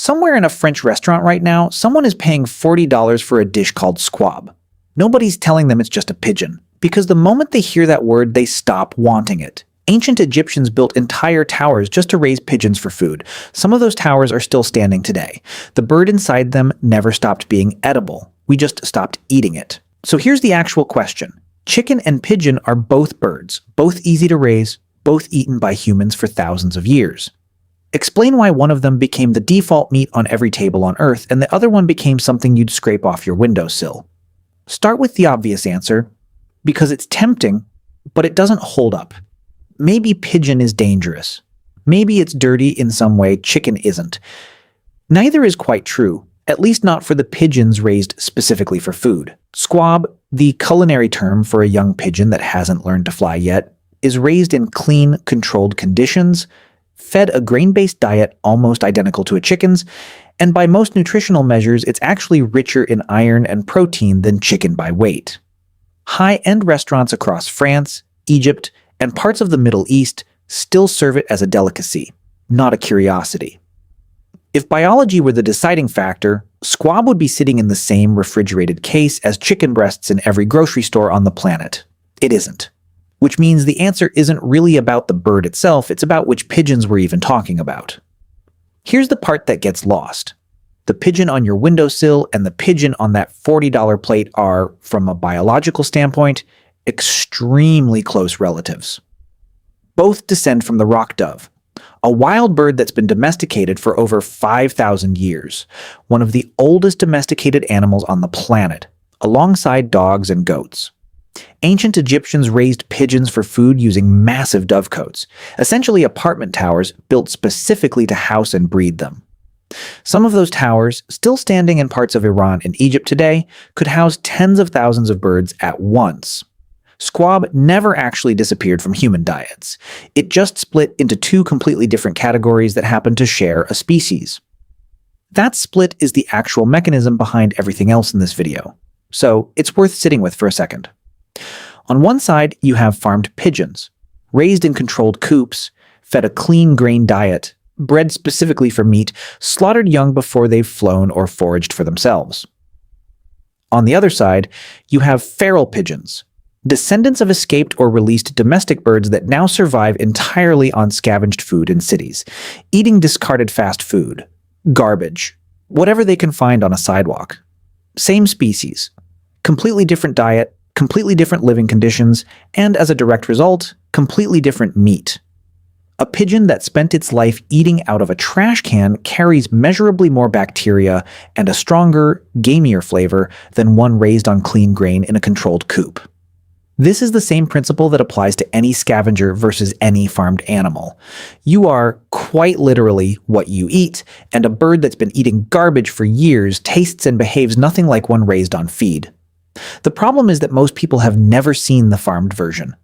Somewhere in a French restaurant right now, someone is paying $40 for a dish called squab. Nobody's telling them it's just a pigeon, because the moment they hear that word, they stop wanting it. Ancient Egyptians built entire towers just to raise pigeons for food. Some of those towers are still standing today. The bird inside them never stopped being edible. We just stopped eating it. So here's the actual question. Chicken and pigeon are both birds, both easy to raise, both eaten by humans for thousands of years. Explain why one of them became the default meat on every table on Earth and the other one became something you'd scrape off your windowsill. Start with the obvious answer, because it's tempting, but it doesn't hold up. Maybe pigeon is dangerous. Maybe it's dirty in some way chicken isn't. Neither is quite true, at least not for the pigeons raised specifically for food. Squab, the culinary term for a young pigeon that hasn't learned to fly yet, is raised in clean, controlled conditions, fed a grain-based diet almost identical to a chicken's, and by most nutritional measures, it's actually richer in iron and protein than chicken by weight. High-end restaurants across France, Egypt, and parts of the Middle East still serve it as a delicacy, not a curiosity. If biology were the deciding factor, squab would be sitting in the same refrigerated case as chicken breasts in every grocery store on the planet. It isn't. Which means the answer isn't really about the bird itself, it's about which pigeons we're even talking about. Here's the part that gets lost. The pigeon on your windowsill and the pigeon on that $40 plate are, from a biological standpoint, extremely close relatives. Both descend from the rock dove, a wild bird that's been domesticated for over 5,000 years, one of the oldest domesticated animals on the planet, alongside dogs and goats. Ancient Egyptians raised pigeons for food using massive dovecotes, essentially apartment towers built specifically to house and breed them. Some of those towers, still standing in parts of Iran and Egypt today, could house tens of thousands of birds at once. Squab never actually disappeared from human diets. It just split into two completely different categories that happen to share a species. That split is the actual mechanism behind everything else in this video, so it's worth sitting with for a second. On one side, you have farmed pigeons, raised in controlled coops, fed a clean grain diet, bred specifically for meat, slaughtered young before they've flown or foraged for themselves. On the other side, you have feral pigeons, descendants of escaped or released domestic birds that now survive entirely on scavenged food in cities, eating discarded fast food, garbage, whatever they can find on a sidewalk. Same species, completely different diet, completely different living conditions, and as a direct result, completely different meat. A pigeon that spent its life eating out of a trash can carries measurably more bacteria and a stronger, gamier flavor than one raised on clean grain in a controlled coop. This is the same principle that applies to any scavenger versus any farmed animal. You are, quite literally, what you eat, and a bird that's been eating garbage for years tastes and behaves nothing like one raised on feed. The problem is that most people have never seen the farmed version.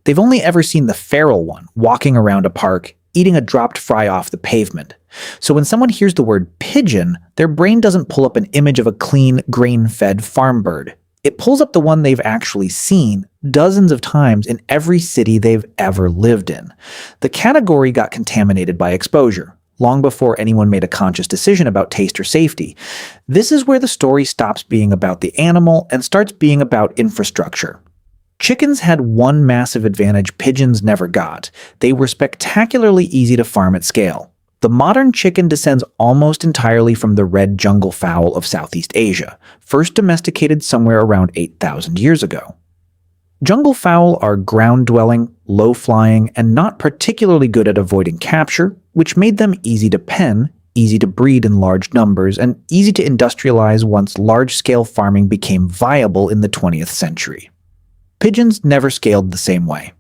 They've only ever seen the feral one walking around a park, eating a dropped fry off the pavement. So when someone hears the word pigeon, their brain doesn't pull up an image of a clean, grain-fed farm bird. It pulls up the one they've actually seen dozens of times in every city they've ever lived in. The category got contaminated by exposure, long before anyone made a conscious decision about taste or safety. This is where the story stops being about the animal and starts being about infrastructure. Chickens had one massive advantage pigeons never got. They were spectacularly easy to farm at scale. The modern chicken descends almost entirely from the red jungle fowl of Southeast Asia, first domesticated somewhere around 8,000 years ago. Jungle fowl are ground-dwelling, low-flying, and not particularly good at avoiding capture, which made them easy to pen, easy to breed in large numbers, and easy to industrialize once large-scale farming became viable in the 20th century. Pigeons never scaled the same way.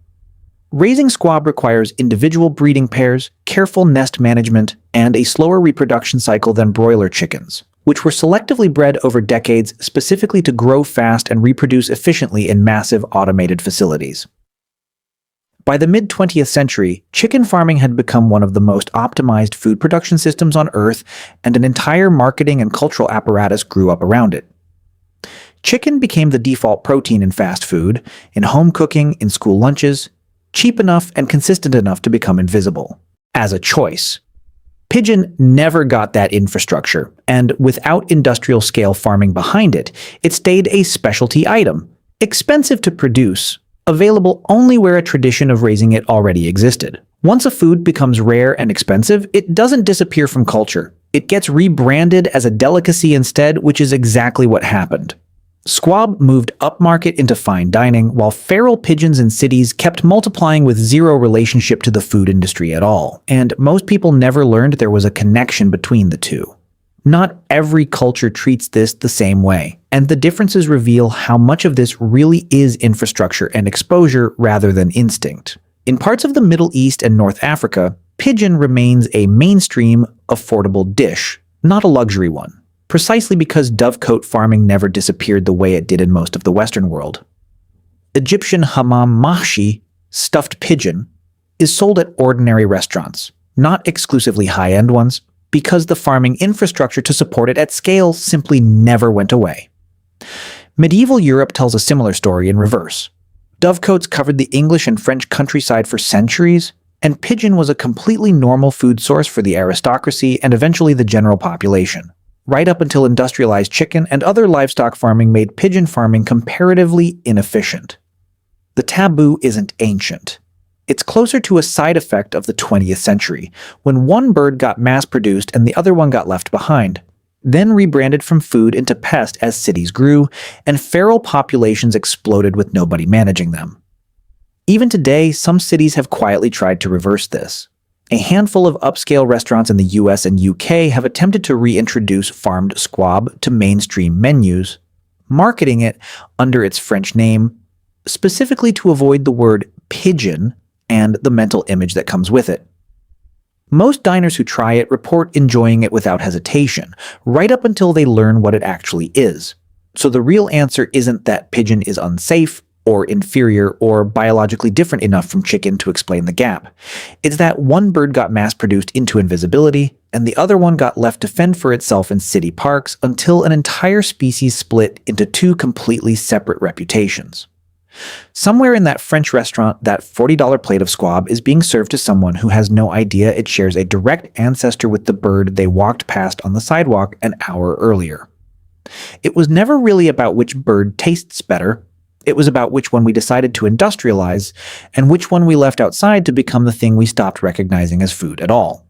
Raising squab requires individual breeding pairs, careful nest management, and a slower reproduction cycle than broiler chickens, which were selectively bred over decades specifically to grow fast and reproduce efficiently in massive automated facilities. By the mid-20th century, chicken farming had become one of the most optimized food production systems on Earth, and an entire marketing and cultural apparatus grew up around it. Chicken became the default protein in fast food, in home cooking, in school lunches, cheap enough and consistent enough to become invisible, as a choice. Pigeon never got that infrastructure, and without industrial-scale farming behind it, it stayed a specialty item, expensive to produce, available only where a tradition of raising it already existed. Once a food becomes rare and expensive, it doesn't disappear from culture. It gets rebranded as a delicacy instead, which is exactly what happened. Squab moved upmarket into fine dining, while feral pigeons in cities kept multiplying with zero relationship to the food industry at all, and most people never learned there was a connection between the two. Not every culture treats this the same way, and the differences reveal how much of this really is infrastructure and exposure rather than instinct. In parts of the Middle East and North Africa, pigeon remains a mainstream, affordable dish, not a luxury one, precisely because dovecote farming never disappeared the way it did in most of the Western world. Egyptian hammam mahshi, stuffed pigeon, is sold at ordinary restaurants, not exclusively high-end ones, because the farming infrastructure to support it at scale simply never went away. Medieval Europe tells a similar story in reverse. Dovecotes covered the English and French countryside for centuries, and pigeon was a completely normal food source for the aristocracy and eventually the general population, right up until industrialized chicken and other livestock farming made pigeon farming comparatively inefficient. The taboo isn't ancient. It's closer to a side effect of the 20th century, when one bird got mass-produced and the other one got left behind, then rebranded from food into pest as cities grew, and feral populations exploded with nobody managing them. Even today, some cities have quietly tried to reverse this. A handful of upscale restaurants in the US and UK have attempted to reintroduce farmed squab to mainstream menus, marketing it under its French name, specifically to avoid the word pigeon and the mental image that comes with it. Most diners who try it report enjoying it without hesitation, right up until they learn what it actually is. So the real answer isn't that pigeon is unsafe, or inferior, or biologically different enough from chicken to explain the gap. It's that one bird got mass-produced into invisibility, and the other one got left to fend for itself in city parks until an entire species split into two completely separate reputations. Somewhere in that French restaurant, that $40 plate of squab is being served to someone who has no idea it shares a direct ancestor with the bird they walked past on the sidewalk an hour earlier. It was never really about which bird tastes better. It was about which one we decided to industrialize, and which one we left outside to become the thing we stopped recognizing as food at all.